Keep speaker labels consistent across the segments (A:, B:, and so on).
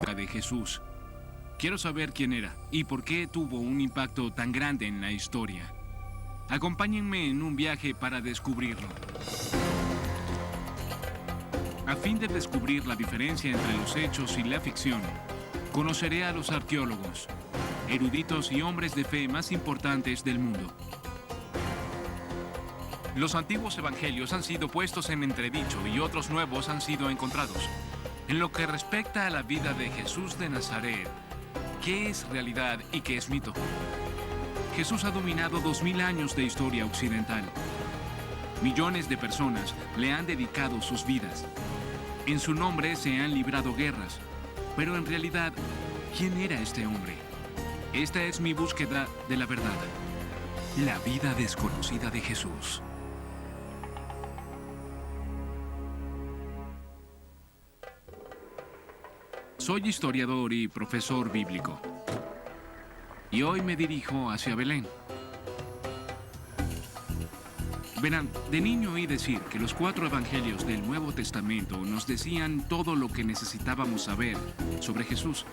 A: época de Jesús. Quiero saber quién era y por qué tuvo un impacto tan grande en la historia. Acompáñenme en un viaje para descubrirlo. A fin de descubrir la diferencia entre los hechos y la ficción, conoceré a los arqueólogos, eruditos y hombres de fe más importantes del mundo. Los antiguos evangelios han sido puestos en entredicho y otros nuevos han sido encontrados. En lo que respecta a la vida de Jesús de Nazaret, ¿qué es realidad y qué es mito? Jesús ha dominado 2000 años de historia occidental. Millones de personas le han dedicado sus vidas. En su nombre se han librado guerras. Pero en realidad, ¿quién era este hombre? Esta es mi búsqueda de la verdad. La vida desconocida de Jesús. Soy historiador y profesor bíblico. Y hoy me dirijo hacia Belén. Verán, de niño oí decir que los 4 evangelios del Nuevo Testamento nos decían todo lo que necesitábamos saber sobre Jesús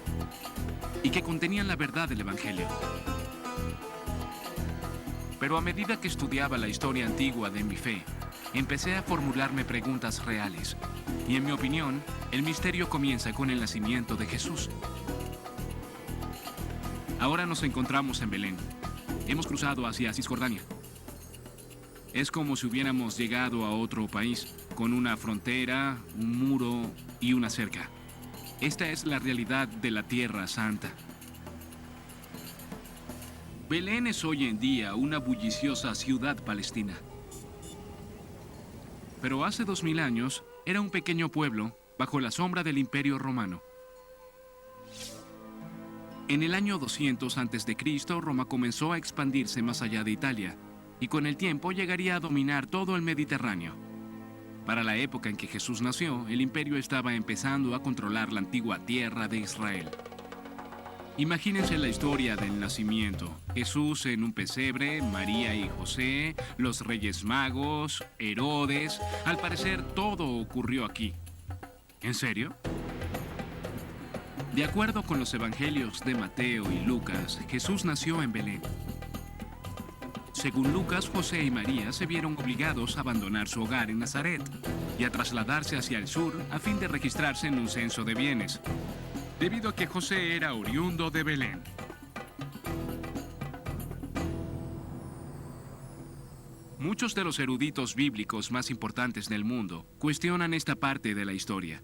A: y que contenían la verdad del evangelio. Pero a medida que estudiaba la historia antigua de mi fe, empecé a formularme preguntas reales. Y en mi opinión, el misterio comienza con el nacimiento de Jesús. Ahora nos encontramos en Belén. Hemos cruzado hacia Cisjordania. Es como si hubiéramos llegado a otro país, con una frontera, un muro y una cerca. Esta es la realidad de la Tierra Santa. Belén es hoy en día una bulliciosa ciudad palestina. Pero hace 2000 años era un pequeño pueblo bajo la sombra del Imperio Romano. En el año 200 a.C., Roma comenzó a expandirse más allá de Italia y con el tiempo llegaría a dominar todo el Mediterráneo. Para la época en que Jesús nació, el imperio estaba empezando a controlar la antigua tierra de Israel. Imagínense la historia del nacimiento. Jesús en un pesebre, María y José, los Reyes Magos, Herodes. Al parecer, todo ocurrió aquí. ¿En serio? De acuerdo con los evangelios de Mateo y Lucas, Jesús nació en Belén. Según Lucas, José y María se vieron obligados a abandonar su hogar en Nazaret y a trasladarse hacia el sur a fin de registrarse en un censo de bienes, debido a que José era oriundo de Belén. Muchos de los eruditos bíblicos más importantes del mundo cuestionan esta parte de la historia,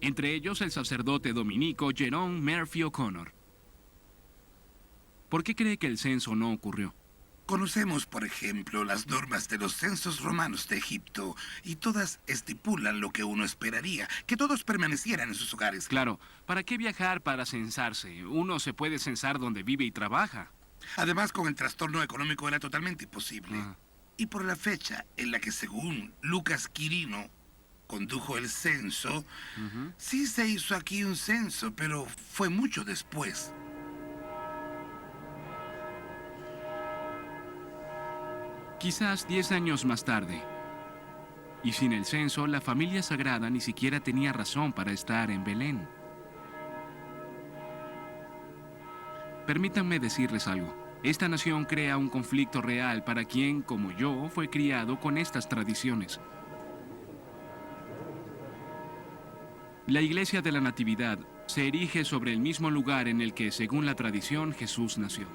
A: entre ellos el sacerdote dominico Jerome Murphy O'Connor. ¿Por qué cree que el censo no ocurrió?
B: Conocemos, por ejemplo, las normas de los censos romanos de Egipto, y todas estipulan lo que uno esperaría, que todos permanecieran en sus hogares.
A: Claro, ¿para qué viajar para censarse? Uno se puede censar donde vive y trabaja.
B: Además, con el trastorno económico era totalmente imposible. Y por la fecha en la que, según Lucas Quirino condujo el censo, sí se hizo aquí un censo, pero fue mucho después.
A: Quizás 10 años más tarde. Y sin el censo, la familia sagrada ni siquiera tenía razón para estar en Belén. Permítanme decirles algo. Esta nación crea un conflicto real para quien, como yo, fue criado con estas tradiciones. La Iglesia de la Natividad se erige sobre el mismo lugar en el que, según la tradición, Jesús nació.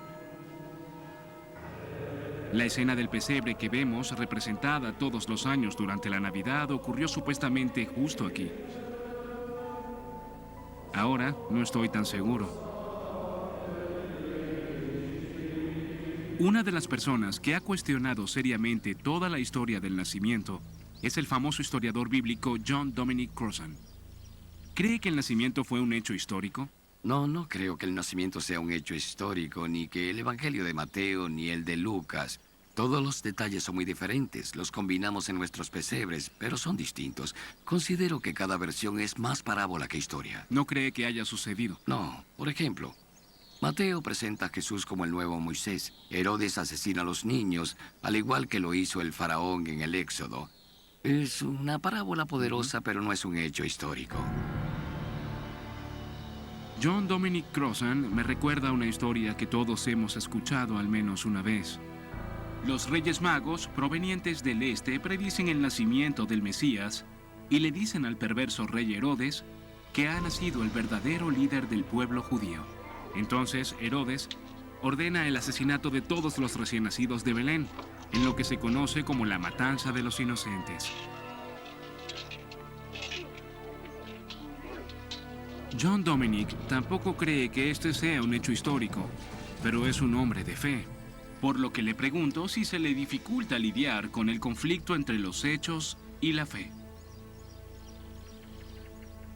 A: La escena del pesebre que vemos representada todos los años durante la Navidad ocurrió supuestamente justo aquí. Ahora no estoy tan seguro. Una de las personas que ha cuestionado seriamente toda la historia del nacimiento es el famoso historiador bíblico John Dominic Crossan. ¿Cree que el nacimiento fue un hecho histórico?
C: No creo que el nacimiento sea un hecho histórico, ni que el Evangelio de Mateo, ni el de Lucas. Todos los detalles son muy diferentes, los combinamos en nuestros pesebres, pero son distintos. Considero que cada versión es más parábola que historia.
A: ¿No cree que haya sucedido?
C: No, por ejemplo, Mateo presenta a Jesús como el nuevo Moisés. Herodes asesina a los niños, al igual que lo hizo el faraón en el Éxodo. Es una parábola poderosa, pero no es un hecho histórico.
A: John Dominic Crossan me recuerda una historia que todos hemos escuchado al menos una vez. Los Reyes Magos, provenientes del este, predicen el nacimiento del Mesías y le dicen al perverso rey Herodes que ha nacido el verdadero líder del pueblo judío. Entonces Herodes ordena el asesinato de todos los recién nacidos de Belén, en lo que se conoce como la matanza de los inocentes. John Dominic tampoco cree que este sea un hecho histórico, pero es un hombre de fe, por lo que le pregunto si se le dificulta lidiar con el conflicto entre los hechos y la fe.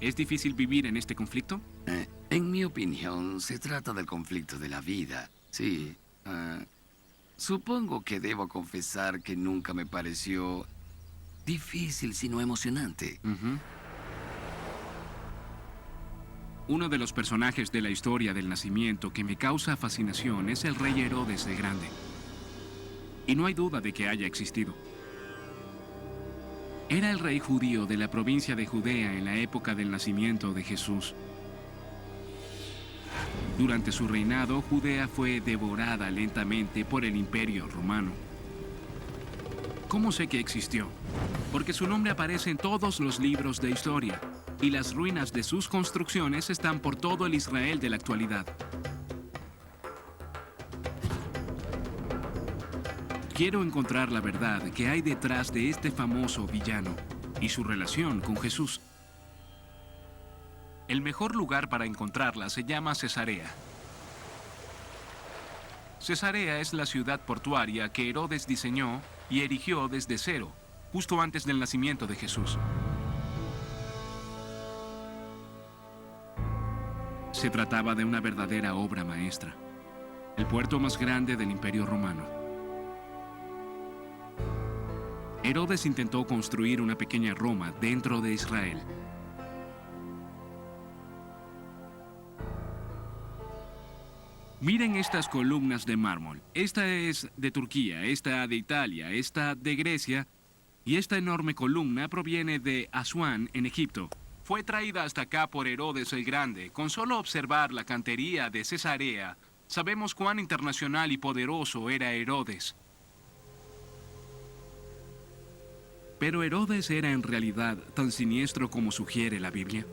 A: ¿Es difícil vivir en este conflicto?
C: En mi opinión, se trata del conflicto de la vida. Sí. Supongo que debo confesar que nunca me pareció difícil, sino emocionante.
A: Uno de los personajes de la historia del nacimiento que me causa fascinación es el rey Herodes el Grande. Y no hay duda de que haya existido. Era el rey judío de la provincia de Judea en la época del nacimiento de Jesús. Durante su reinado, Judea fue devorada lentamente por el Imperio Romano. ¿Cómo sé que existió? Porque su nombre aparece en todos los libros de historia, y las ruinas de sus construcciones están por todo el Israel de la actualidad. Quiero encontrar la verdad que hay detrás de este famoso villano y su relación con Jesús. El mejor lugar para encontrarla se llama Cesarea. Cesarea es la ciudad portuaria que Herodes diseñó y erigió desde cero, justo antes del nacimiento de Jesús. Se trataba de una verdadera obra maestra, el puerto más grande del Imperio Romano. Herodes intentó construir una pequeña Roma dentro de Israel. Miren estas columnas de mármol. Esta es de Turquía, esta de Italia, esta de Grecia, y esta enorme columna proviene de Asuán, en Egipto. Fue traída hasta acá por Herodes el Grande. Con solo observar la cantería de Cesarea, sabemos cuán internacional y poderoso era Herodes. Pero Herodes era en realidad tan siniestro como sugiere la Biblia.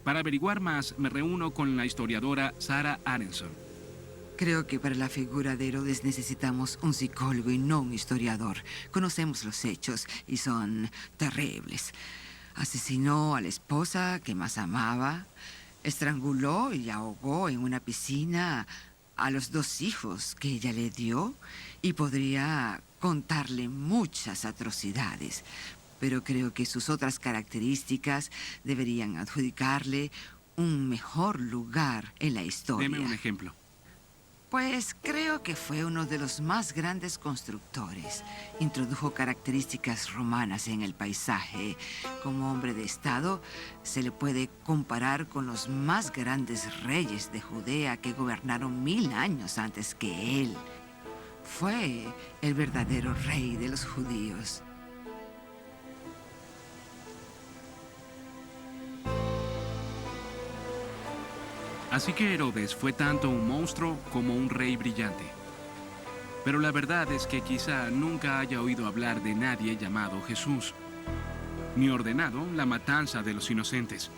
A: Para averiguar más, me reúno con la historiadora Sarah Aronson.
D: Creo que para la figura de Herodes necesitamos un psicólogo y no un historiador. Conocemos los hechos y son terribles. Asesinó a la esposa que más amaba, estranguló y ahogó en una piscina a los 2 hijos que ella le dio y podría contarle muchas atrocidades. Pero creo que sus otras características deberían adjudicarle un mejor lugar en la historia.
A: Deme un ejemplo.
D: Pues creo que fue uno de los más grandes constructores. Introdujo características romanas en el paisaje. Como hombre de Estado, se le puede comparar con los más grandes reyes de Judea que gobernaron 1000 años antes que él. Fue el verdadero rey de los judíos.
A: Así que Herodes fue tanto un monstruo como un rey brillante. Pero la verdad es que quizá nunca haya oído hablar de nadie llamado Jesús, ni ordenado la matanza de los inocentes.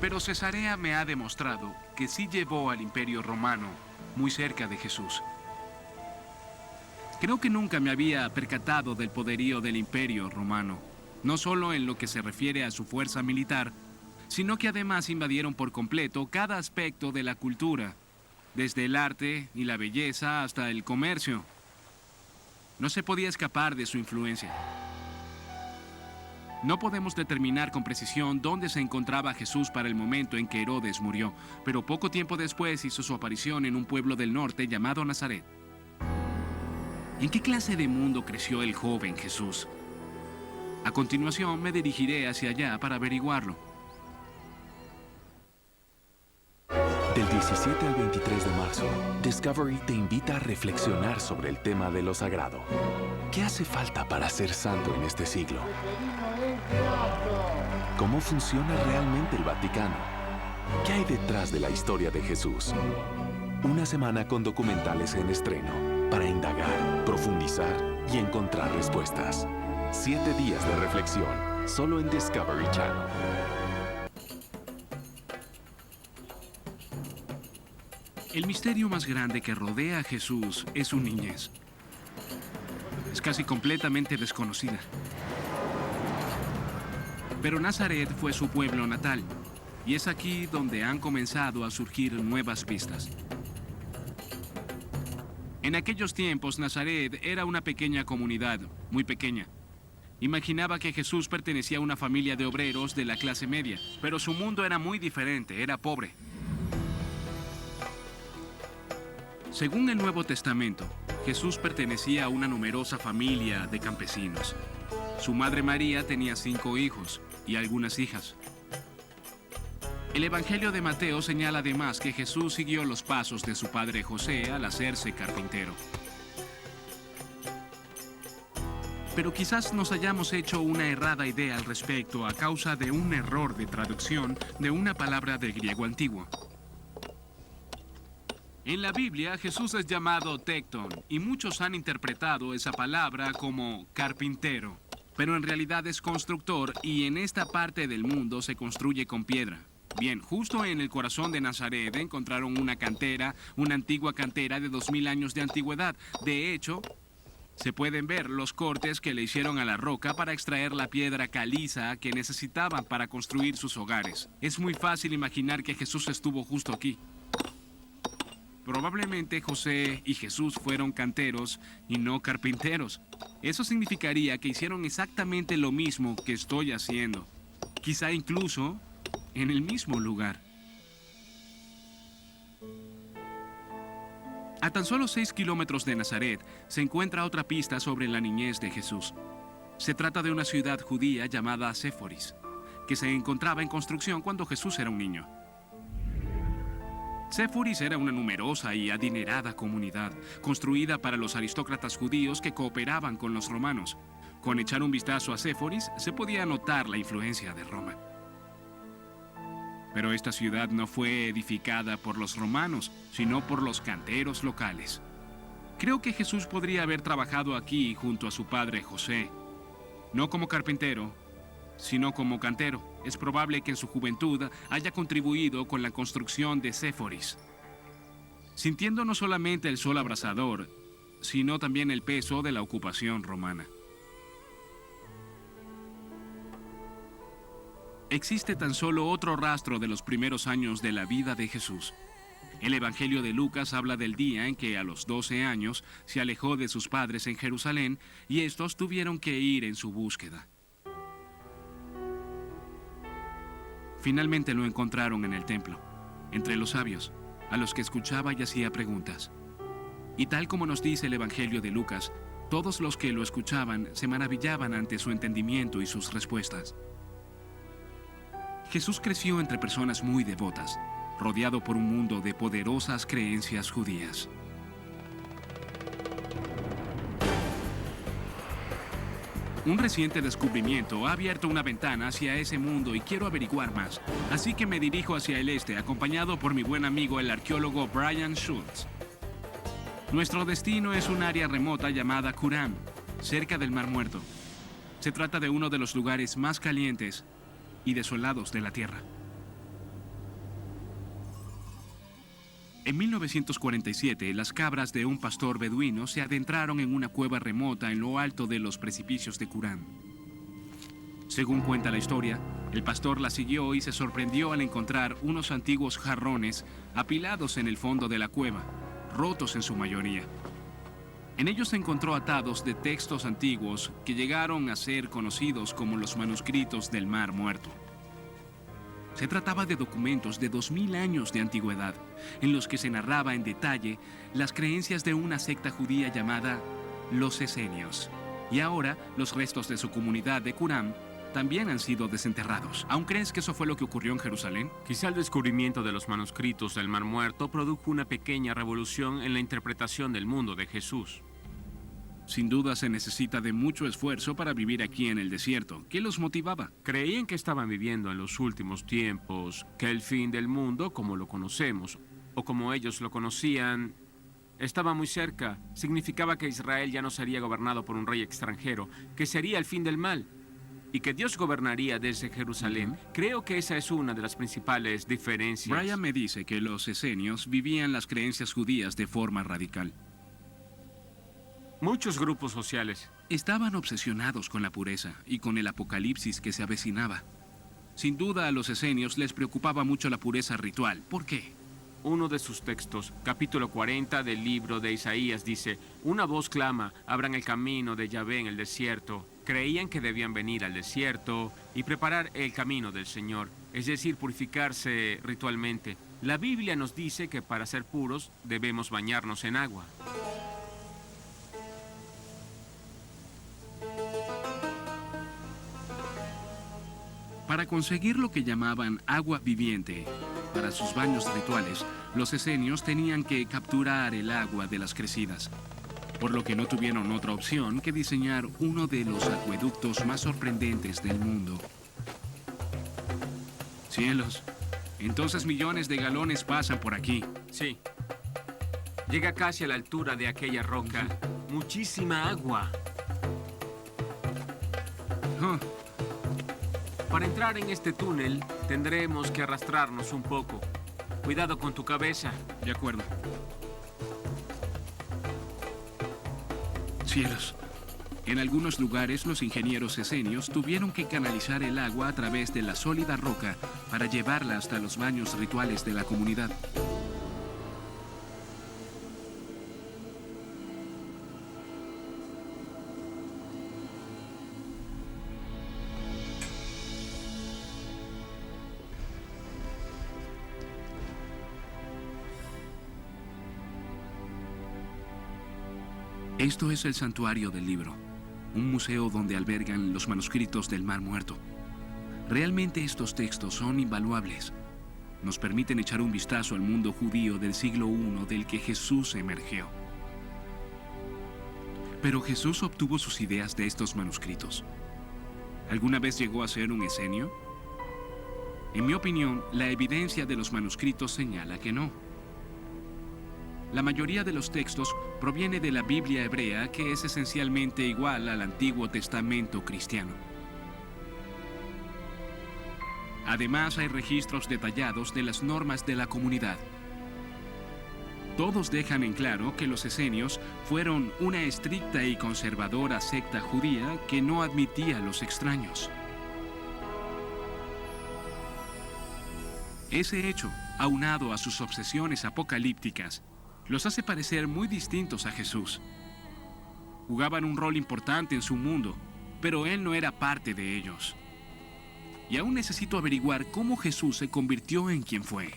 A: Pero Cesarea me ha demostrado que sí llevó al Imperio Romano muy cerca de Jesús. Creo que nunca me había percatado del poderío del Imperio Romano, no solo en lo que se refiere a su fuerza militar, sino que además invadieron por completo cada aspecto de la cultura, desde el arte y la belleza hasta el comercio. No se podía escapar de su influencia. No podemos determinar con precisión dónde se encontraba Jesús para el momento en que Herodes murió, pero poco tiempo después hizo su aparición en un pueblo del norte llamado Nazaret. ¿En qué clase de mundo creció el joven Jesús? A continuación me dirigiré hacia allá para averiguarlo.
E: Del 17 al 23 de marzo, Discovery te invita a reflexionar sobre el tema de lo sagrado. ¿Qué hace falta para ser santo en este siglo? ¿Cómo funciona realmente el Vaticano? ¿Qué hay detrás de la historia de Jesús? Una semana con documentales en estreno para indagar, profundizar y encontrar respuestas. 7 días de reflexión, solo en Discovery Channel.
A: El misterio más grande que rodea a Jesús es su niñez. Es casi completamente desconocida. Pero Nazaret fue su pueblo natal, y es aquí donde han comenzado a surgir nuevas pistas. En aquellos tiempos, Nazaret era una pequeña comunidad, muy pequeña. Imaginaba que Jesús pertenecía a una familia de obreros de la clase media, pero su mundo era muy diferente, era pobre. Según el Nuevo Testamento, Jesús pertenecía a una numerosa familia de campesinos. Su madre María tenía 5 hijos y algunas hijas. El Evangelio de Mateo señala además que Jesús siguió los pasos de su padre José al hacerse carpintero. Pero quizás nos hayamos hecho una errada idea al respecto a causa de un error de traducción de una palabra del griego antiguo. En la Biblia, Jesús es llamado Tecton, y muchos han interpretado esa palabra como carpintero. Pero en realidad es constructor, y en esta parte del mundo se construye con piedra. Bien, justo en el corazón de Nazaret encontraron una cantera, una antigua cantera de 2000 años de antigüedad. De hecho, se pueden ver los cortes que le hicieron a la roca para extraer la piedra caliza que necesitaban para construir sus hogares. Es muy fácil imaginar que Jesús estuvo justo aquí. Probablemente José y Jesús fueron canteros y no carpinteros. Eso significaría que hicieron exactamente lo mismo que estoy haciendo. Quizá incluso en el mismo lugar. A tan solo 6 kilómetros de Nazaret se encuentra otra pista sobre la niñez de Jesús. Se trata de una ciudad judía llamada Séforis, que se encontraba en construcción cuando Jesús era un niño. Séforis era una numerosa y adinerada comunidad, construida para los aristócratas judíos que cooperaban con los romanos. Con echar un vistazo a Séforis se podía notar la influencia de Roma. Pero esta ciudad no fue edificada por los romanos, sino por los canteros locales. Creo que Jesús podría haber trabajado aquí junto a su padre José, no como carpintero, sino como cantero. Es probable que en su juventud haya contribuido con la construcción de Séforis, sintiendo no solamente el sol abrasador, sino también el peso de la ocupación romana. Existe tan solo otro rastro de los primeros años de la vida de Jesús. El Evangelio de Lucas habla del día en que a los 12 años se alejó de sus padres en Jerusalén y estos tuvieron que ir en su búsqueda. Finalmente lo encontraron en el templo, entre los sabios, a los que escuchaba y hacía preguntas. Y tal como nos dice el Evangelio de Lucas, todos los que lo escuchaban se maravillaban ante su entendimiento y sus respuestas. Jesús creció entre personas muy devotas, rodeado por un mundo de poderosas creencias judías. Un reciente descubrimiento ha abierto una ventana hacia ese mundo y quiero averiguar más. Así que me dirijo hacia el este, acompañado por mi buen amigo el arqueólogo Brian Schultz. Nuestro destino es un área remota llamada Qumran, cerca del Mar Muerto. Se trata de uno de los lugares más calientes y desolados de la Tierra. En 1947, las cabras de un pastor beduino se adentraron en una cueva remota en lo alto de los precipicios de Qumran. Según cuenta la historia, el pastor la siguió y se sorprendió al encontrar unos antiguos jarrones apilados en el fondo de la cueva, rotos en su mayoría. En ellos se encontró atados de textos antiguos que llegaron a ser conocidos como los manuscritos del Mar Muerto. Se trataba de documentos de 2000 años de antigüedad, en los que se narraba en detalle las creencias de una secta judía llamada los Esenios. Y ahora, los restos de su comunidad de Qumran también han sido desenterrados. ¿Aún crees que eso fue lo que ocurrió en Jerusalén?
F: Quizá el descubrimiento de los manuscritos del Mar Muerto produjo una pequeña revolución en la interpretación del mundo de Jesús.
A: Sin duda se necesita de mucho esfuerzo para vivir aquí en el desierto. ¿Qué los motivaba?
F: Creían que estaban viviendo en los últimos tiempos, que el fin del mundo, como lo conocemos, o como ellos lo conocían, estaba muy cerca. Significaba que Israel ya no sería gobernado por un rey extranjero, que sería el fin del mal, y que Dios gobernaría desde Jerusalén. Creo que esa es una de las principales diferencias.
A: Brian me dice que los esenios vivían las creencias judías de forma radical.
F: Muchos grupos sociales.
A: Estaban obsesionados con la pureza y con el apocalipsis que se avecinaba. Sin duda a los esenios les preocupaba mucho la pureza ritual. ¿Por qué?
F: Uno de sus textos, capítulo 40 del libro de Isaías, dice: una voz clama, abran el camino de Yahvé en el desierto. Creían que debían venir al desierto y preparar el camino del Señor, es decir, purificarse ritualmente. La Biblia nos dice que para ser puros debemos bañarnos en agua.
A: Para conseguir lo que llamaban agua viviente, para sus baños rituales, los esenios tenían que capturar el agua de las crecidas, por lo que no tuvieron otra opción que diseñar uno de los acueductos más sorprendentes del mundo. Cielos, entonces millones de galones pasan por aquí.
F: Sí. Llega casi a la altura de aquella roca. Muchísima agua.
A: Oh,
F: Para entrar en este túnel, tendremos que arrastrarnos un poco. Cuidado con tu cabeza.
A: de acuerdo. Cielos. En algunos lugares los ingenieros esenios tuvieron que canalizar el agua a través de la sólida roca para llevarla hasta los baños rituales de la comunidad. Esto es el santuario del libro, un museo donde albergan los manuscritos del Mar Muerto. Realmente estos textos son invaluables. Nos permiten echar un vistazo al mundo judío del siglo I del que Jesús emergió. Pero Jesús obtuvo sus ideas de estos manuscritos. ¿Alguna vez llegó a ser un esenio? En mi opinión, la evidencia de los manuscritos señala que no. La mayoría de los textos proviene de la Biblia hebrea, que es esencialmente igual al Antiguo Testamento cristiano. Además, hay registros detallados de las normas de la comunidad. Todos dejan en claro que los esenios fueron una estricta y conservadora secta judía que no admitía a los extraños. Ese hecho, aunado a sus obsesiones apocalípticas, los hace parecer muy distintos a Jesús. Jugaban un rol importante en su mundo, pero él no era parte de ellos. Y aún necesito averiguar cómo Jesús se convirtió en quien fue.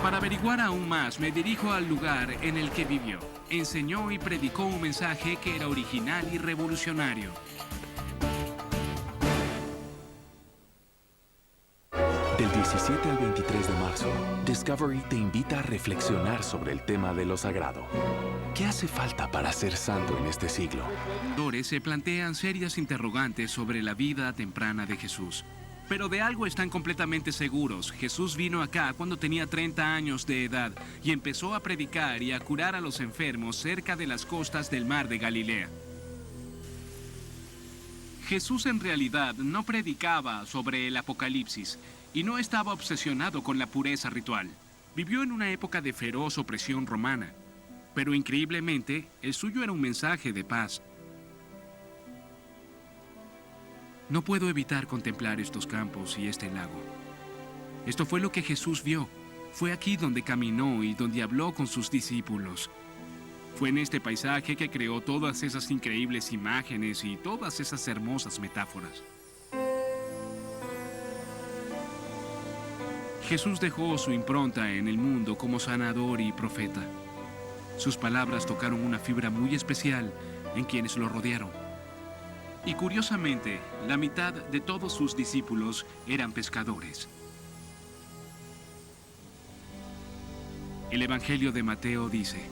A: Para averiguar aún más, me dirijo al lugar en el que vivió. Enseñó y predicó un mensaje que era original y revolucionario.
E: Del 17 al 23 de marzo, Discovery te invita a reflexionar sobre el tema de lo sagrado. ¿Qué hace falta para ser santo en este siglo?
A: Se plantean serias interrogantes sobre la vida temprana de Jesús. Pero de algo están completamente seguros. Jesús vino acá cuando tenía 30 años de edad y empezó a predicar y a curar a los enfermos cerca de las costas del mar de Galilea. Jesús en realidad no predicaba sobre el Apocalipsis y no estaba obsesionado con la pureza ritual. Vivió en una época de feroz opresión romana, pero increíblemente el suyo era un mensaje de paz. No puedo evitar contemplar estos campos y este lago. Esto fue lo que Jesús vio. Fue aquí donde caminó y donde habló con sus discípulos. Fue en este paisaje que creó todas esas increíbles imágenes y todas esas hermosas metáforas. Jesús dejó su impronta en el mundo como sanador y profeta. Sus palabras tocaron una fibra muy especial en quienes lo rodearon. Y curiosamente, la mitad de todos sus discípulos eran pescadores. El Evangelio de Mateo dice: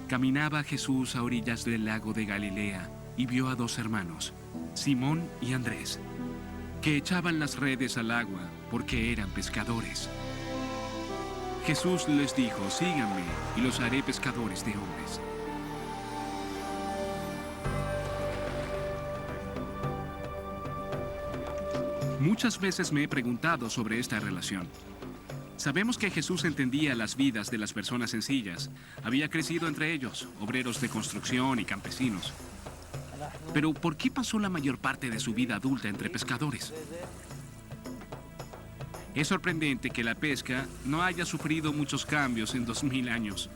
A: Caminaba Jesús a orillas del lago de Galilea y vio a dos hermanos, Simón y Andrés, que echaban las redes al agua porque eran pescadores. Jesús les dijo, síganme y los haré pescadores de hombres. Muchas veces me he preguntado sobre esta relación. Sabemos que Jesús entendía las vidas de las personas sencillas. Había crecido entre ellos, obreros de construcción y campesinos. Pero ¿por qué pasó la mayor parte de su vida adulta entre pescadores? Es sorprendente que la pesca no haya sufrido muchos cambios en 2000 años.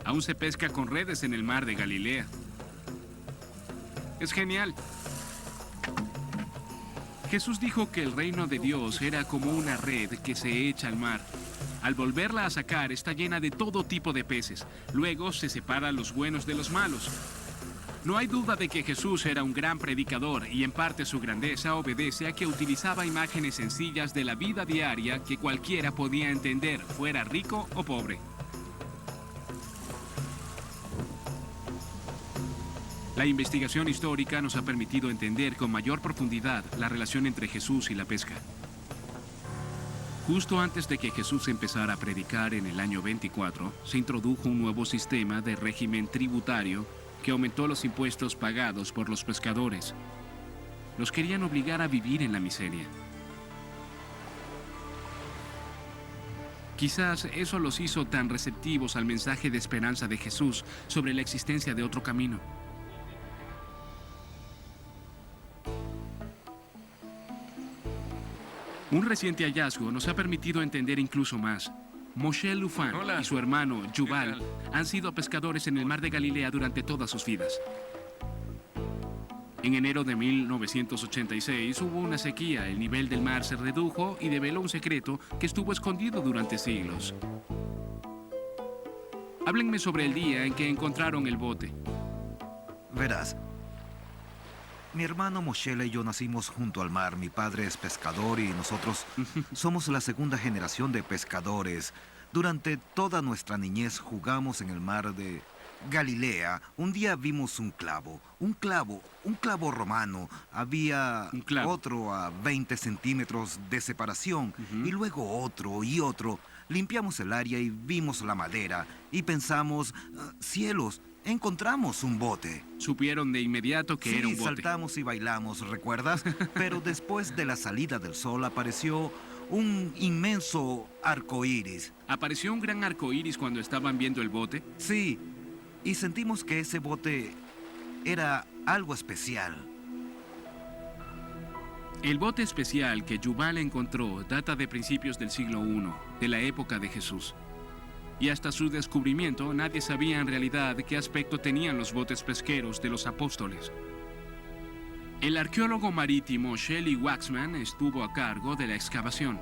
A: Aún se pesca con redes en el mar de Galilea. Es genial. Jesús dijo que el reino de Dios era como una red que se echa al mar. Al volverla a sacar está llena de todo tipo de peces. Luego se separa los buenos de los malos. No hay duda de que Jesús era un gran predicador y en parte su grandeza obedece a que utilizaba imágenes sencillas de la vida diaria que cualquiera podía entender, fuera rico o pobre. La investigación histórica nos ha permitido entender con mayor profundidad la relación entre Jesús y la pesca. Justo antes de que Jesús empezara a predicar en el año 24, se introdujo un nuevo sistema de régimen tributario que aumentó los impuestos pagados por los pescadores. Los querían obligar a vivir en la miseria. Quizás eso los hizo tan receptivos al mensaje de esperanza de Jesús sobre la existencia de otro camino. Un reciente hallazgo nos ha permitido entender incluso más. Moshe Lufan y su hermano Yuval han sido pescadores en el mar de Galilea durante todas sus vidas. En enero de 1986 hubo una sequía, el nivel del mar se redujo y develó un secreto que estuvo escondido durante siglos. Háblenme sobre el día en que encontraron el bote.
G: Verás, mi hermano Moshele y yo nacimos junto al mar. Mi padre es pescador y nosotros somos la segunda generación de pescadores. Durante toda nuestra niñez jugamos en el mar de Galilea. Un día vimos un clavo romano. Había otro a 20 centímetros de separación y luego otro y otro. Limpiamos el área y vimos la madera y pensamos, cielos, encontramos un bote.
A: Supieron de inmediato que era un bote.
G: Sí, saltamos y bailamos, ¿recuerdas? Pero después de la salida del sol apareció un inmenso arco iris.
A: ¿Apareció un gran arco iris cuando estaban viendo el bote?
G: Sí, y sentimos que ese bote era algo especial.
A: El bote especial que Yuval encontró data de principios del siglo I, de la época de Jesús. Y hasta su descubrimiento nadie sabía en realidad qué aspecto tenían los botes pesqueros de los apóstoles. El arqueólogo marítimo Shelley Waxman estuvo a cargo de la excavación.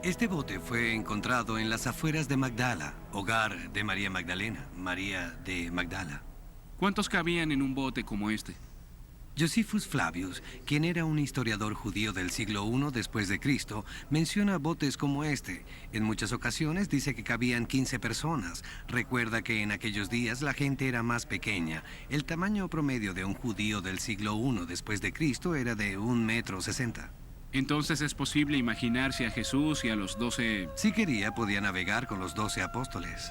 H: Este bote fue encontrado en las afueras de Magdala, hogar de María Magdalena, María de Magdala.
A: ¿Cuántos cabían en un bote como este?
H: Josephus Flavius, quien era un historiador judío del siglo I después de Cristo, menciona botes como este. En muchas ocasiones dice que cabían 15 personas. Recuerda que en aquellos días la gente era más pequeña. El tamaño promedio de un judío del siglo I después de Cristo era de 1,60 m.
A: Entonces es posible imaginarse a Jesús y a los 12...
H: Si quería, podía navegar con los 12 apóstoles.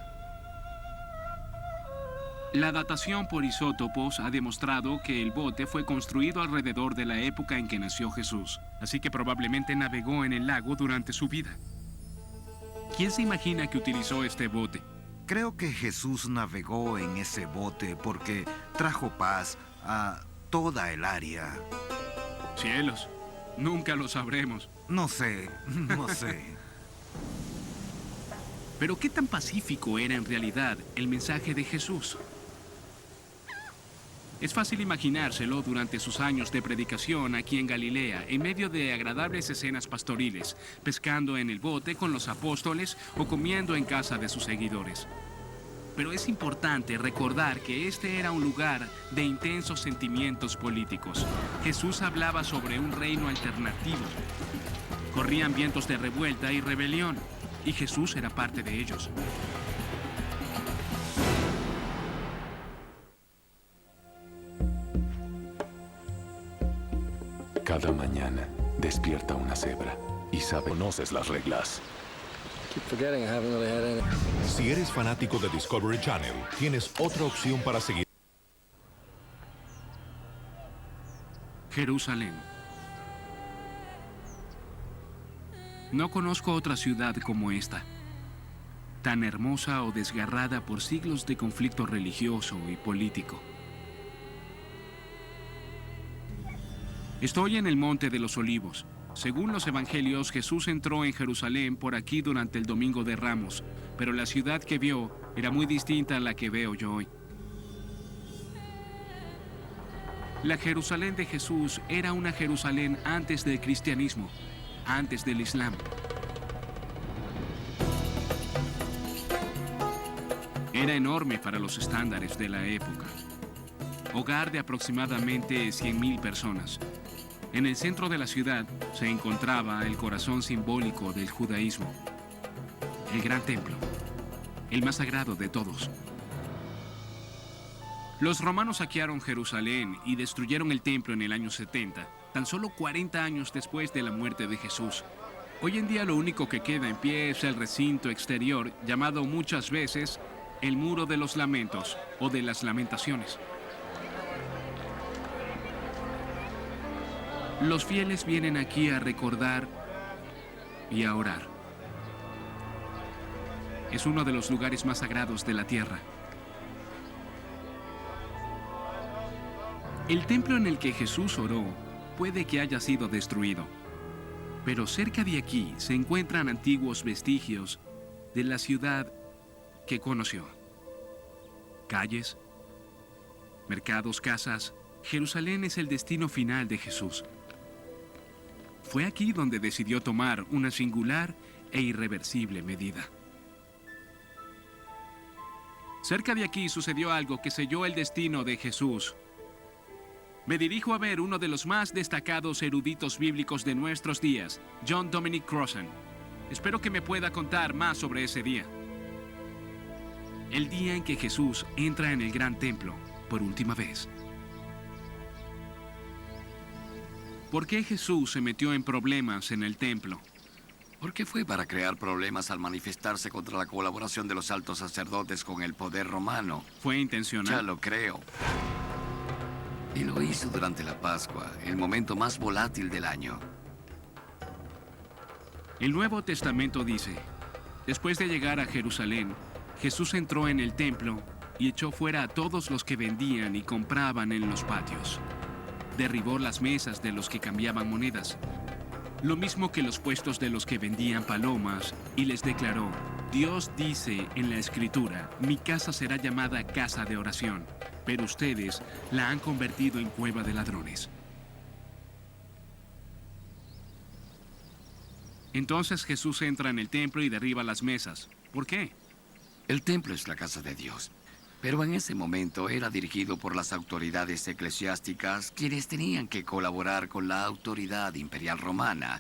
A: La datación por isótopos ha demostrado que el bote fue construido alrededor de la época en que nació Jesús, así que probablemente navegó en el lago durante su vida. ¿Quién se imagina que utilizó este bote?
G: Creo que Jesús navegó en ese bote porque trajo paz a toda el área.
A: Cielos, nunca lo sabremos.
G: No sé.
A: Pero ¿qué tan pacífico era en realidad el mensaje de Jesús? Es fácil imaginárselo durante sus años de predicación aquí en Galilea, en medio de agradables escenas pastoriles, pescando en el bote con los apóstoles o comiendo en casa de sus seguidores. Pero es importante recordar que este era un lugar de intensos sentimientos políticos. Jesús hablaba sobre un reino alternativo. Corrían vientos de revuelta y rebelión, y Jesús era parte de ellos.
E: Cada mañana despierta una cebra y conoces las reglas.
I: Si eres fanático de Discovery Channel, tienes otra opción para seguir.
A: Jerusalén. No conozco otra ciudad como esta, tan hermosa o desgarrada por siglos de conflicto religioso y político. Estoy en el Monte de los Olivos. Según los evangelios, Jesús entró en Jerusalén por aquí durante el Domingo de Ramos, pero la ciudad que vio era muy distinta a la que veo yo hoy. La Jerusalén de Jesús era una Jerusalén antes del cristianismo, antes del Islam. Era enorme para los estándares de la época. Hogar de aproximadamente 100.000 personas. En el centro de la ciudad se encontraba el corazón simbólico del judaísmo, el gran templo, el más sagrado de todos. Los romanos saquearon Jerusalén y destruyeron el templo en el año 70, tan solo 40 años después de la muerte de Jesús. Hoy en día lo único que queda en pie es el recinto exterior, llamado muchas veces el Muro de los Lamentos o de las Lamentaciones. Los fieles vienen aquí a recordar y a orar. Es uno de los lugares más sagrados de la tierra. El templo en el que Jesús oró puede que haya sido destruido, pero cerca de aquí se encuentran antiguos vestigios de la ciudad que conoció. Calles, mercados, casas. Jerusalén es el destino final de Jesús. Fue aquí donde decidió tomar una singular e irreversible medida. Cerca de aquí sucedió algo que selló el destino de Jesús. Me dirijo a ver uno de los más destacados eruditos bíblicos de nuestros días, John Dominic Crossan. Espero que me pueda contar más sobre ese día. El día en que Jesús entra en el gran templo por última vez. ¿Por qué Jesús se metió en problemas en el templo?
C: Porque fue para crear problemas al manifestarse contra la colaboración de los altos sacerdotes con el poder romano.
A: ¿Fue intencional?
C: Ya lo creo. Y lo hizo durante la Pascua, el momento más volátil del año.
A: El Nuevo Testamento dice, después de llegar a Jerusalén, Jesús entró en el templo y echó fuera a todos los que vendían y compraban en los patios. Derribó las mesas de los que cambiaban monedas, lo mismo que los puestos de los que vendían palomas, y les declaró, Dios dice en la Escritura, mi casa será llamada casa de oración, pero ustedes la han convertido en cueva de ladrones. Entonces Jesús entra en el templo y derriba las mesas. ¿Por qué?
C: El templo es la casa de Dios. Pero en ese momento era dirigido por las autoridades eclesiásticas, quienes tenían que colaborar con la autoridad imperial romana.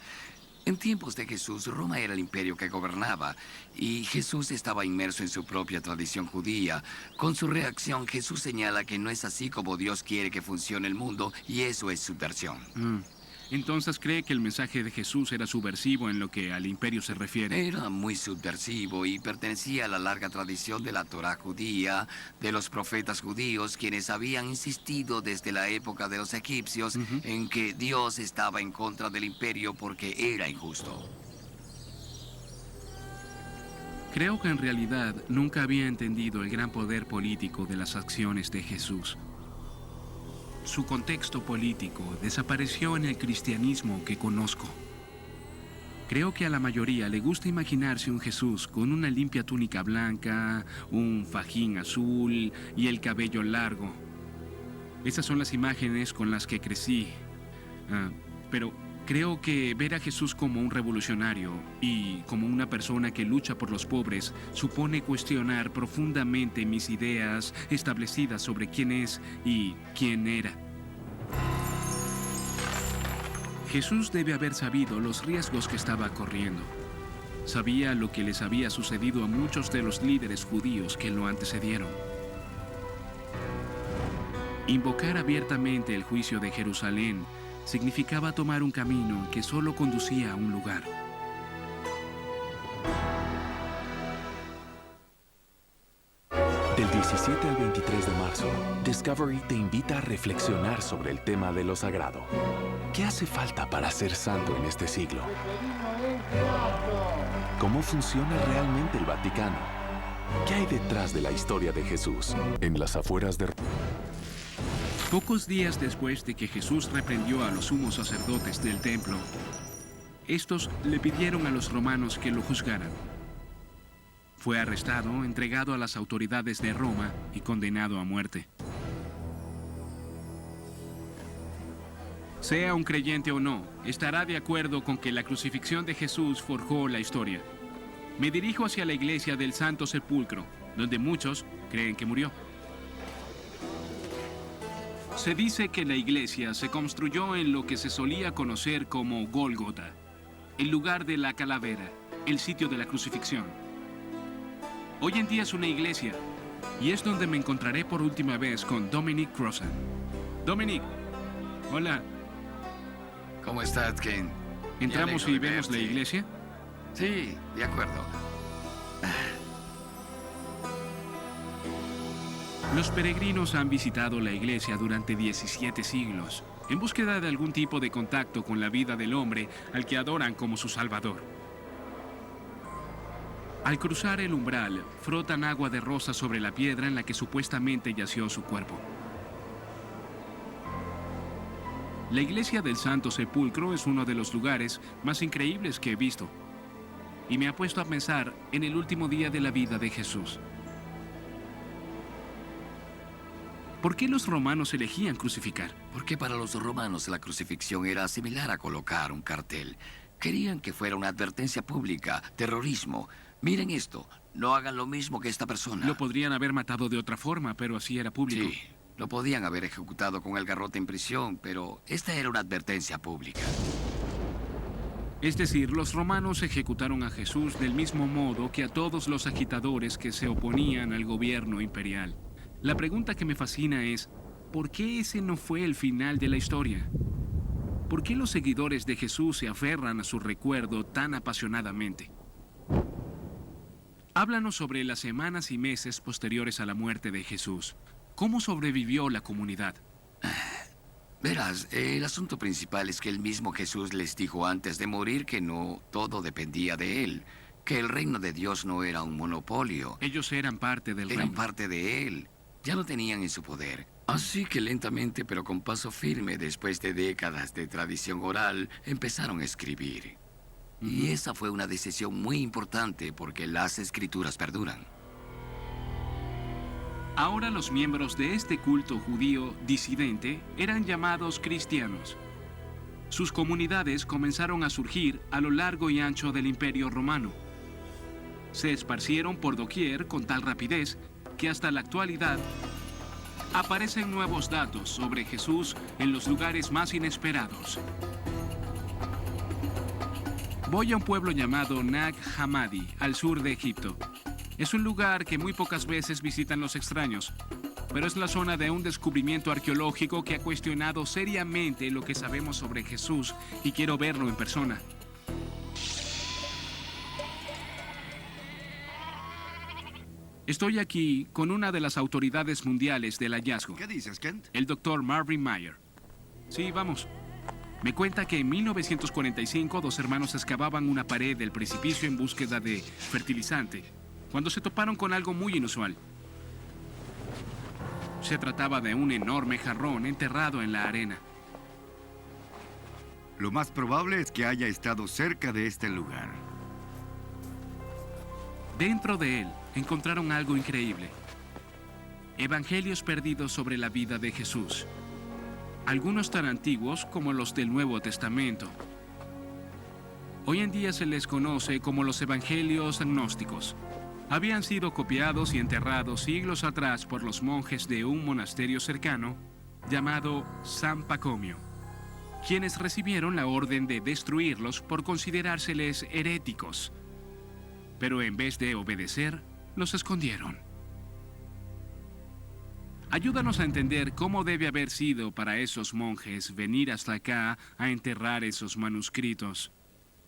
C: En tiempos de Jesús, Roma era el imperio que gobernaba, y Jesús estaba inmerso en su propia tradición judía. Con su reacción, Jesús señala que no es así como Dios quiere que funcione el mundo, y eso es subversión.
A: Entonces, ¿cree que el mensaje de Jesús era subversivo en lo que al imperio se refiere?
C: Era muy subversivo y pertenecía a la larga tradición de la Torá judía, de los profetas judíos, quienes habían insistido desde la época de los egipcios en que Dios estaba en contra del imperio porque era injusto.
A: Creo que en realidad nunca había entendido el gran poder político de las acciones de Jesús. Su contexto político desapareció en el cristianismo que conozco. Creo que a la mayoría le gusta imaginarse un Jesús con una limpia túnica blanca, un fajín azul y el cabello largo. Esas son las imágenes con las que crecí. Pero creo que ver a Jesús como un revolucionario y como una persona que lucha por los pobres supone cuestionar profundamente mis ideas establecidas sobre quién es y quién era. Jesús debe haber sabido los riesgos que estaba corriendo. Sabía lo que les había sucedido a muchos de los líderes judíos que lo antecedieron. Invocar abiertamente el juicio de Jerusalén significaba tomar un camino que solo conducía a un lugar.
E: Del 17 al 23 de marzo, Discovery te invita a reflexionar sobre el tema de lo sagrado. ¿Qué hace falta para ser santo en este siglo? ¿Cómo funciona realmente el Vaticano? ¿Qué hay detrás de la historia de Jesús en las afueras de...
A: Pocos días después de que Jesús reprendió a los sumos sacerdotes del templo, estos le pidieron a los romanos que lo juzgaran. Fue arrestado, entregado a las autoridades de Roma y condenado a muerte. Sea un creyente o no, estará de acuerdo con que la crucifixión de Jesús forjó la historia. Me dirijo hacia la iglesia del Santo Sepulcro, donde muchos creen que murió. Se dice que la iglesia se construyó en lo que se solía conocer como Gólgota, el lugar de la calavera, el sitio de la crucifixión. Hoy en día es una iglesia, y es donde me encontraré por última vez con Dominic Crossan. Dominic, hola.
C: ¿Cómo estás, Ken?
A: ¿Entramos y vemos la iglesia?
C: Sí, de acuerdo.
A: Los peregrinos han visitado la iglesia durante 17 siglos, en búsqueda de algún tipo de contacto con la vida del hombre al que adoran como su salvador. Al cruzar el umbral, frotan agua de rosa sobre la piedra en la que supuestamente yació su cuerpo. La iglesia del Santo Sepulcro es uno de los lugares más increíbles que he visto, y me ha puesto a pensar en el último día de la vida de Jesús. ¿Por qué los romanos elegían crucificar?
C: Porque para los romanos la crucifixión era similar a colocar un cartel. Querían que fuera una advertencia pública, terrorismo. Miren esto, no hagan lo mismo que esta persona.
A: Lo podrían haber matado de otra forma, pero así era público.
C: Sí, lo podían haber ejecutado con el garrote en prisión, pero esta era una advertencia pública.
A: Es decir, los romanos ejecutaron a Jesús del mismo modo que a todos los agitadores que se oponían al gobierno imperial. La pregunta que me fascina es, ¿por qué ese no fue el final de la historia? ¿Por qué los seguidores de Jesús se aferran a su recuerdo tan apasionadamente? Háblanos sobre las semanas y meses posteriores a la muerte de Jesús. ¿Cómo sobrevivió la comunidad?
C: Verás, el asunto principal es que el mismo Jesús les dijo antes de morir que no todo dependía de él, que el reino de Dios no era un monopolio.
A: Ellos eran parte del reino.
C: Eran parte de él. Ya lo tenían en su poder. Así que lentamente, pero con paso firme, después de décadas de tradición oral, empezaron a escribir. Y esa fue una decisión muy importante porque las escrituras perduran.
A: Ahora los miembros de este culto judío disidente eran llamados cristianos. Sus comunidades comenzaron a surgir a lo largo y ancho del Imperio Romano. Se esparcieron por doquier con tal rapidez que hasta la actualidad aparecen nuevos datos sobre Jesús en los lugares más inesperados. Voy a un pueblo llamado Nag Hammadi, al sur de Egipto. Es un lugar que muy pocas veces visitan los extraños, pero es la zona de un descubrimiento arqueológico que ha cuestionado seriamente lo que sabemos sobre Jesús y quiero verlo en persona. Estoy aquí con una de las autoridades mundiales del hallazgo.
J: ¿Qué dices, Kent?
A: El Dr. Marvin Meyer. Sí, vamos. Me cuenta que en 1945 dos hermanos excavaban una pared del precipicio en búsqueda de fertilizante, cuando se toparon con algo muy inusual. Se trataba de un enorme jarrón enterrado en la arena.
J: Lo más probable es que haya estado cerca de este lugar.
A: Dentro de él encontraron algo increíble. Evangelios perdidos sobre la vida de Jesús. Algunos tan antiguos como los del Nuevo Testamento. Hoy en día se les conoce como los Evangelios gnósticos. Habían sido copiados y enterrados siglos atrás por los monjes de un monasterio cercano llamado San Pacomio, quienes recibieron la orden de destruirlos por considerárseles heréticos. Pero en vez de obedecer, los escondieron. Ayúdanos a entender cómo debe haber sido para esos monjes venir hasta acá a enterrar esos manuscritos.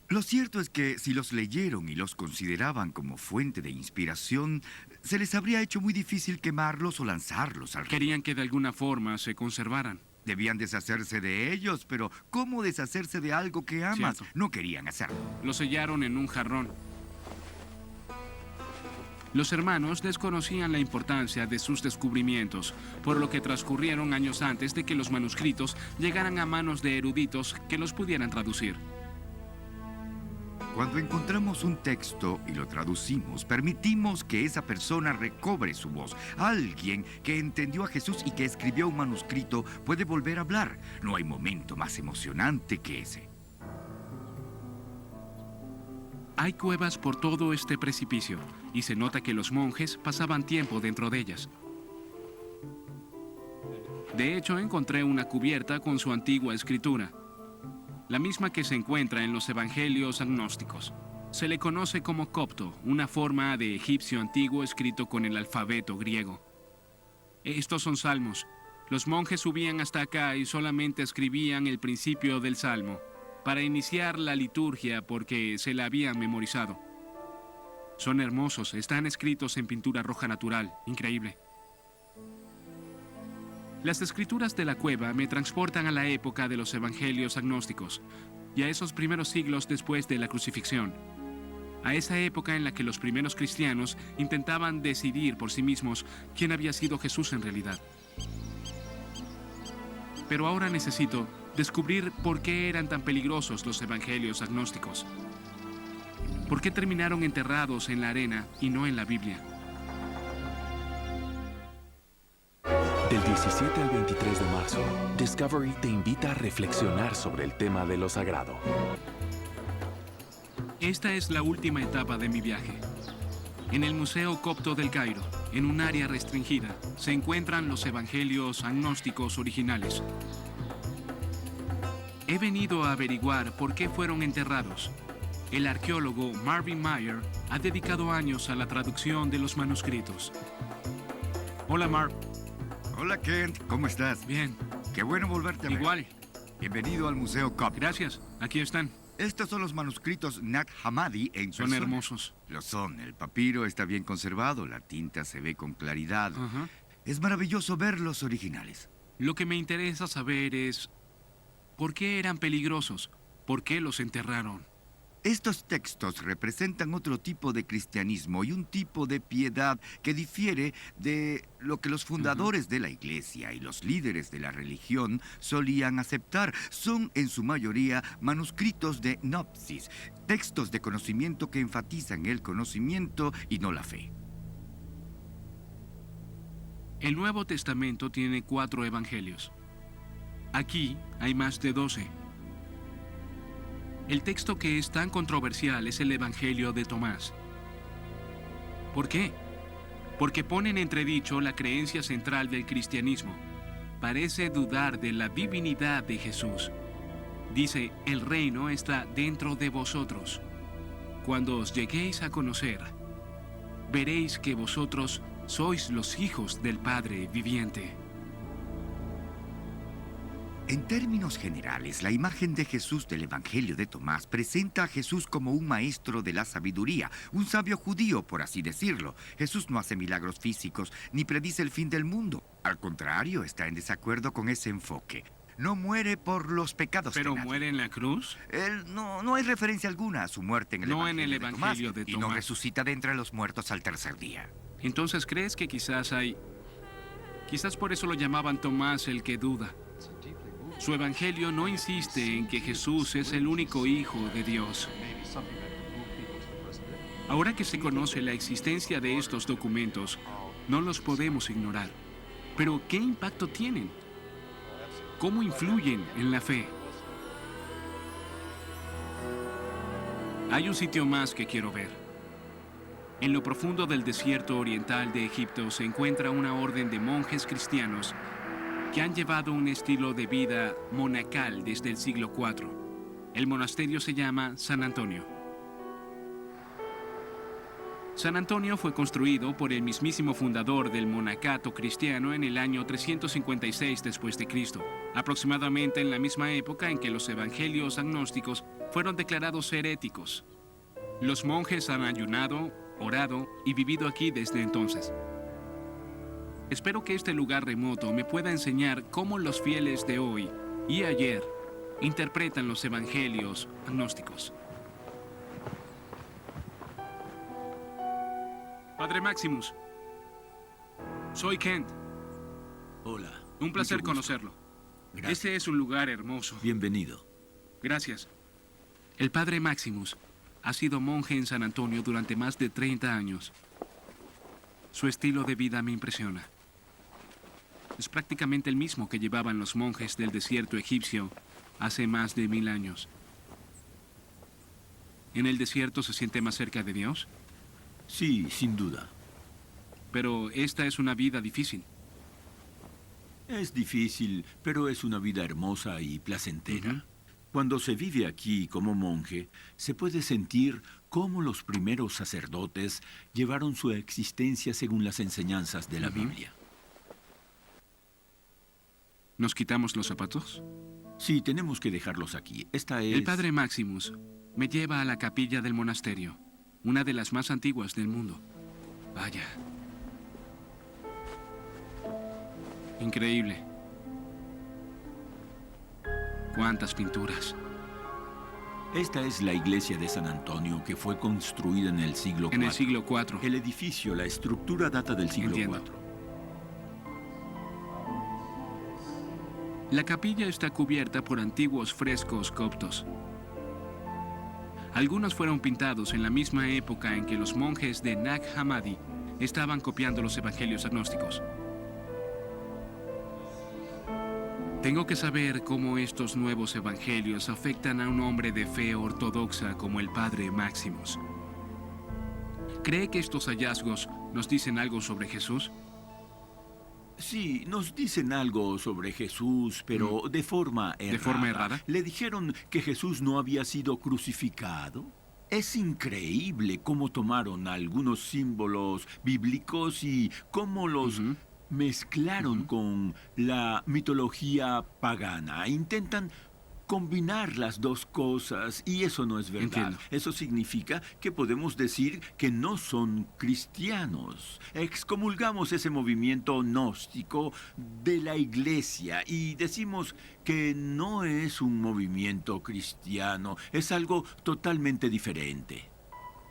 J: Lo cierto es que si los leyeron y los consideraban como fuente de inspiración, se les habría hecho muy difícil quemarlos o lanzarlos al río.
A: Querían que de alguna forma se conservaran.
J: Debían deshacerse de ellos, pero ¿cómo deshacerse de algo que amas?
A: Cierto.
J: No querían hacerlo.
A: Lo sellaron en un jarrón. Los hermanos desconocían la importancia de sus descubrimientos, por lo que transcurrieron años antes de que los manuscritos llegaran a manos de eruditos que los pudieran traducir.
J: Cuando encontramos un texto y lo traducimos, permitimos que esa persona recobre su voz. Alguien que entendió a Jesús y que escribió un manuscrito puede volver a hablar. No hay momento más emocionante que ese.
A: Hay cuevas por todo este precipicio, y se nota que los monjes pasaban tiempo dentro de ellas. De hecho, encontré una cubierta con su antigua escritura, la misma que se encuentra en los evangelios agnósticos. Se le conoce como copto, una forma de egipcio antiguo escrito con el alfabeto griego. Estos son salmos. Los monjes subían hasta acá y solamente escribían el principio del salmo para iniciar la liturgia porque se la habían memorizado. Son hermosos, están escritos en pintura roja natural, increíble. Las escrituras de la cueva me transportan a la época de los evangelios agnósticos y a esos primeros siglos después de la crucifixión. A esa época en la que los primeros cristianos intentaban decidir por sí mismos quién había sido Jesús en realidad. Pero ahora necesito descubrir por qué eran tan peligrosos los evangelios agnósticos. ¿Por qué terminaron enterrados en la arena y no en la Biblia?
E: Del 17 al 23 de marzo, Discovery te invita a reflexionar sobre el tema de lo sagrado.
A: Esta es la última etapa de mi viaje. En el Museo Copto del Cairo, en un área restringida, se encuentran los evangelios agnósticos originales. He venido a averiguar por qué fueron enterrados. El arqueólogo Marvin Meyer ha dedicado años a la traducción de los manuscritos. Hola, Marv.
J: Hola, Kent. ¿Cómo estás?
A: Bien.
J: Qué bueno volverte a ver.
A: Igual.
J: Bienvenido al Museo Copto.
A: Gracias. Aquí están.
J: Estos son los manuscritos Nag Hammadi en
A: Son
J: persona.
A: hermosos.
J: Lo son. El papiro está bien conservado, la tinta se ve con claridad.
A: Ajá.
J: Es maravilloso ver los originales.
A: Lo que me interesa saber es ¿por qué eran peligrosos? ¿Por qué los enterraron?
J: Estos textos representan otro tipo de cristianismo y un tipo de piedad que difiere de lo que los fundadores de la iglesia y los líderes de la religión solían aceptar. Son en su mayoría manuscritos de Gnosis, textos de conocimiento que enfatizan el conocimiento y no la fe.
A: El Nuevo Testamento tiene 4 evangelios. Aquí hay más de 12. El texto que es tan controversial es el Evangelio de Tomás. ¿Por qué? Porque pone en entredicho la creencia central del cristianismo. Parece dudar de la divinidad de Jesús. Dice, el reino está dentro de vosotros. Cuando os lleguéis a conocer, veréis que vosotros sois los hijos del Padre viviente.
J: En términos generales, la imagen de Jesús del Evangelio de Tomás presenta a Jesús como un maestro de la sabiduría, un sabio judío, por así decirlo. Jesús no hace milagros físicos ni predice el fin del mundo. Al contrario, está en desacuerdo con ese enfoque. No muere por los pecados de
A: ¿Pero
J: nadie.
A: muere en la cruz?
J: No hay referencia alguna a su muerte en el
A: No
J: Evangelio
A: en el
J: de
A: Evangelio de
J: Tomás, y no
A: Tomás.
J: resucita de entre los muertos al tercer día.
A: Entonces, ¿crees que quizás por eso lo llamaban Tomás el que duda? Su evangelio no insiste en que Jesús es el único Hijo de Dios. Ahora que se conoce la existencia de estos documentos, no los podemos ignorar. Pero, ¿qué impacto tienen? ¿Cómo influyen en la fe? Hay un sitio más que quiero ver. En lo profundo del desierto oriental de Egipto se encuentra una orden de monjes cristianos que han llevado un estilo de vida monacal desde el siglo IV. El monasterio se llama San Antonio. San Antonio fue construido por el mismísimo fundador del monacato cristiano en el año 356 después de Cristo, aproximadamente en la misma época en que los evangelios agnósticos fueron declarados heréticos. Los monjes han ayunado, orado y vivido aquí desde entonces. Espero que este lugar remoto me pueda enseñar cómo los fieles de hoy y ayer interpretan los evangelios agnósticos. Padre Maximus, soy Kent.
K: Hola.
A: Un placer
K: mucho gusto.
A: conocerlo.
K: Gracias.
A: Este es un lugar hermoso.
K: Bienvenido.
A: Gracias. El Padre Maximus ha sido monje en San Antonio durante más de 30 años. Su estilo de vida me impresiona. Es prácticamente el mismo que llevaban los monjes del desierto egipcio hace más de 1000 años. ¿En el desierto se siente más cerca de Dios?
K: Sí, sin duda.
A: Pero esta es una vida difícil.
K: Es difícil, pero es una vida hermosa y placentera.
A: Ujú.
K: Cuando se vive aquí como monje, se puede sentir cómo los primeros sacerdotes llevaron su existencia según las enseñanzas de la Biblia.
A: ¿Nos quitamos los zapatos?
K: Sí, tenemos que dejarlos aquí. Esta es...
A: El Padre Maximus me lleva a la capilla del monasterio, una de las más antiguas del mundo. Vaya. Increíble. Cuántas pinturas.
K: Esta es la iglesia de San Antonio, que fue construida en el siglo IV.
A: En el siglo IV.
K: El edificio, la estructura data del siglo
A: Entiendo.
K: IV.
A: La capilla está cubierta por antiguos frescos coptos. Algunos fueron pintados en la misma época en que los monjes de Nag Hammadi estaban copiando los evangelios agnósticos. Tengo que saber cómo estos nuevos evangelios afectan a un hombre de fe ortodoxa como el Padre Maximus. ¿Cree que estos hallazgos nos dicen algo sobre Jesús?
K: Sí, nos dicen algo sobre Jesús, pero de forma errada.
A: ¿De forma errada?
K: Le dijeron que Jesús no había sido crucificado. Es increíble cómo tomaron algunos símbolos bíblicos y cómo los mezclaron con la mitología pagana. Intentan combinar las dos cosas y eso no es verdad.
A: Entiendo.
K: Eso significa que podemos decir que no son cristianos. Excomulgamos ese movimiento gnóstico de la iglesia y decimos que no es un movimiento cristiano, es algo totalmente diferente.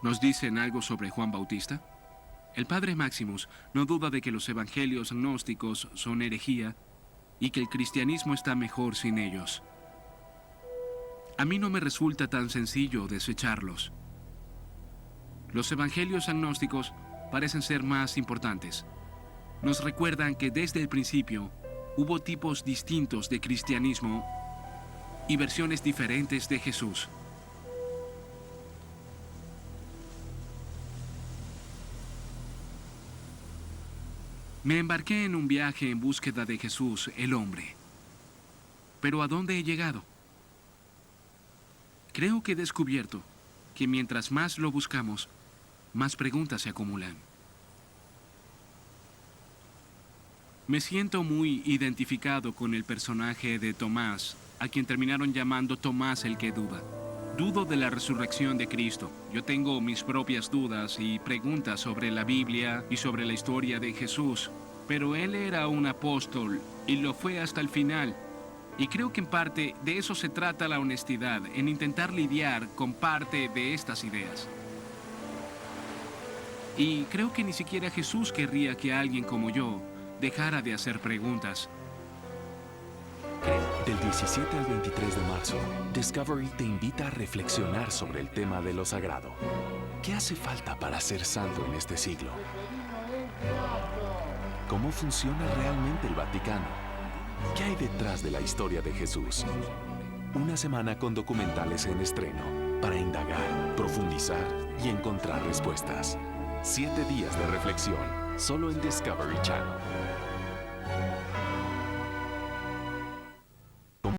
A: ¿Nos dicen algo sobre Juan Bautista? El Padre Maximus no duda de que los evangelios gnósticos son herejía y que el cristianismo está mejor sin ellos. A mí no me resulta tan sencillo desecharlos. Los evangelios agnósticos parecen ser más importantes. Nos recuerdan que desde el principio hubo tipos distintos de cristianismo y versiones diferentes de Jesús. Me embarqué en un viaje en búsqueda de Jesús, el hombre. ¿Pero a dónde he llegado? Creo que he descubierto que mientras más lo buscamos, más preguntas se acumulan. Me siento muy identificado con el personaje de Tomás, a quien terminaron llamando Tomás el que duda. Dudo de la resurrección de Cristo. Yo tengo mis propias dudas y preguntas sobre la Biblia y sobre la historia de Jesús, pero él era un apóstol y lo fue hasta el final. Y creo que en parte de eso se trata la honestidad, en intentar lidiar con parte de estas ideas. Y creo que ni siquiera Jesús querría que alguien como yo dejara de hacer preguntas.
E: Del 17 al 23 de marzo, Discovery te invita a reflexionar sobre el tema de lo sagrado. ¿Qué hace falta para ser santo en este siglo? ¿Cómo funciona realmente el Vaticano? ¿Qué hay detrás de la historia de Jesús? Una semana con documentales en estreno para indagar, profundizar y encontrar respuestas. 7 días de reflexión, solo en Discovery Channel.